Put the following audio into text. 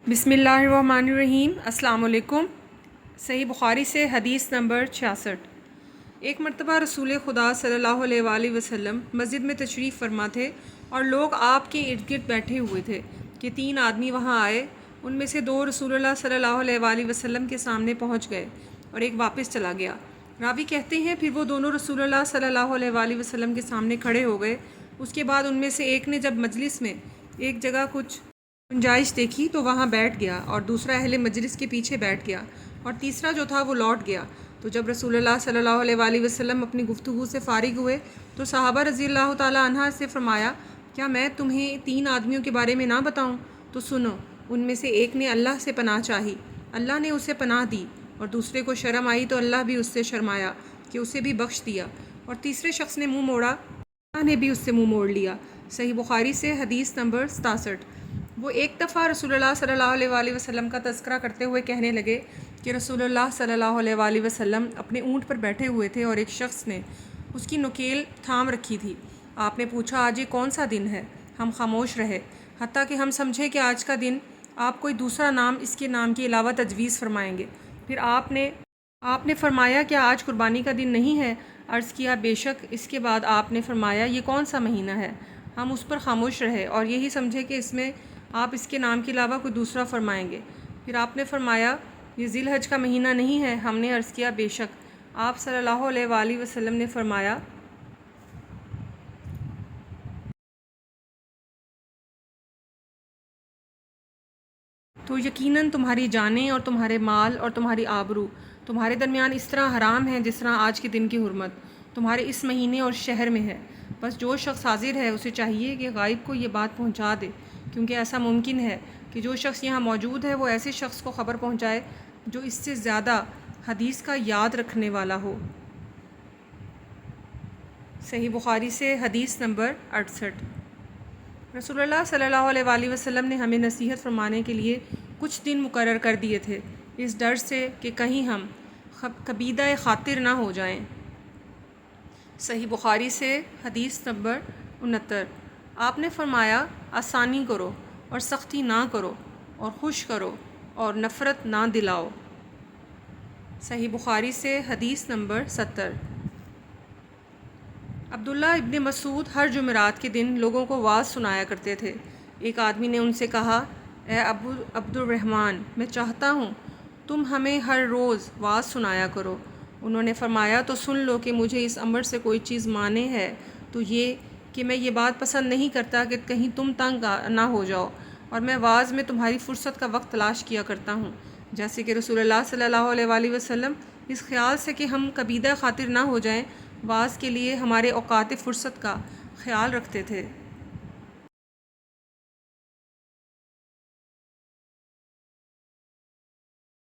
بسم اللہ الرحمن الرحیم۔ السلام علیکم۔ صحیح بخاری سے حدیث نمبر 66۔ ایک مرتبہ رسول خدا صلی اللہ علیہ وآلہ وسلم مسجد میں تشریف فرما تھے اور لوگ آپ کے ارد گرد بیٹھے ہوئے تھے کہ 3 آدمی وہاں آئے۔ ان میں سے 2 رسول اللہ صلی اللہ علیہ وآلہ وسلم کے سامنے پہنچ گئے اور ایک واپس چلا گیا۔ راوی کہتے ہیں پھر وہ دونوں رسول اللہ صلی اللہ علیہ وآلہ وسلم کے سامنے کھڑے ہو گئے۔ اس کے بعد ان میں سے ایک نے جب مجلس میں ایک جگہ کچھ گنجائش دیکھی تو وہاں بیٹھ گیا، اور دوسرا اہل مجلس کے پیچھے بیٹھ گیا، اور تیسرا جو تھا وہ لوٹ گیا۔ تو جب رسول اللہ صلی اللہ علیہ وآلہ وسلم اپنی گفتگو سے فارغ ہوئے تو صحابہ رضی اللہ تعالی عنہ سے فرمایا، کیا میں تمہیں 3 آدمیوں کے بارے میں نہ بتاؤں؟ تو سنو۔ ان میں سے ایک نے اللہ سے پناہ چاہی، اللہ نے اسے پناہ دی، اور دوسرے کو شرم آئی تو اللہ بھی اس سے شرمایا کہ اسے بھی بخش دیا، اور تیسرے شخص نے منہ موڑا، اللہ نے بھی اس سے منہ موڑ لیا۔ صحیح بخاری سے حدیث نمبر 67۔ وہ ایک دفعہ رسول اللہ صلی اللہ علیہ وآلہ وسلم کا تذکرہ کرتے ہوئے کہنے لگے کہ رسول اللہ صلی اللہ علیہ وآلہ وسلم اپنے اونٹ پر بیٹھے ہوئے تھے اور ایک شخص نے اس کی نکیل تھام رکھی تھی۔ آپ نے پوچھا، آج یہ کون سا دن ہے؟ ہم خاموش رہے، حتیٰ کہ ہم سمجھے کہ آج کا دن آپ کوئی دوسرا نام اس کے نام کے علاوہ تجویز فرمائیں گے۔ پھر آپ نے فرمایا، کیا آج قربانی کا دن نہیں ہے؟ عرض کیا، بے شک۔ اس کے بعد آپ نے فرمایا، یہ کون سا مہینہ ہے؟ ہم اس پر خاموش رہے اور یہی سمجھے کہ اس میں آپ اس کے نام کے علاوہ کوئی دوسرا فرمائیں گے۔ پھر آپ نے فرمایا، یہ ذی الحج کا مہینہ نہیں ہے؟ ہم نے عرض کیا، بے شک۔ آپ صلی اللہ علیہ وآلہ وسلم نے فرمایا، تو یقیناً تمہاری جانیں اور تمہارے مال اور تمہاری آبرو تمہارے درمیان اس طرح حرام ہیں جس طرح آج کے دن کی حرمت تمہارے اس مہینے اور شہر میں ہے۔ بس جو شخص حاضر ہے اسے چاہیے کہ غائب کو یہ بات پہنچا دے، کیونکہ ایسا ممکن ہے کہ جو شخص یہاں موجود ہے وہ ایسے شخص کو خبر پہنچائے جو اس سے زیادہ حدیث کا یاد رکھنے والا ہو۔ صحیح بخاری سے حدیث نمبر 68۔ رسول اللہ صلی اللہ علیہ وآلہ وسلم نے ہمیں نصیحت فرمانے کے لیے کچھ دن مقرر کر دیے تھے، اس ڈر سے کہ کہیں ہم کبیدہ خاطر نہ ہو جائیں۔ صحیح بخاری سے حدیث نمبر 69۔ آپ نے فرمایا، آسانی کرو اور سختی نہ کرو، اور خوش کرو اور نفرت نہ دلاؤ۔ صحیح بخاری سے حدیث نمبر 70۔ عبداللہ ابن مسعود ہر جمعرات کے دن لوگوں کو وعظ سنایا کرتے تھے۔ ایک آدمی نے ان سے کہا، اے ابو عبد الرحمن، میں چاہتا ہوں تم ہمیں ہر روز وعظ سنایا کرو۔ انہوں نے فرمایا، تو سن لو کہ مجھے اس امر سے کوئی چیز مانے ہے تو یہ کہ میں یہ بات پسند نہیں کرتا کہ کہیں تم تنگ نہ ہو جاؤ، اور میں وعظ میں تمہاری فرصت کا وقت تلاش کیا کرتا ہوں، جیسے کہ رسول اللہ صلی اللہ علیہ وآلہ وسلم اس خیال سے کہ ہم کبیدہ خاطر نہ ہو جائیں وعظ کے لیے ہمارے اوقات فرصت کا خیال رکھتے تھے۔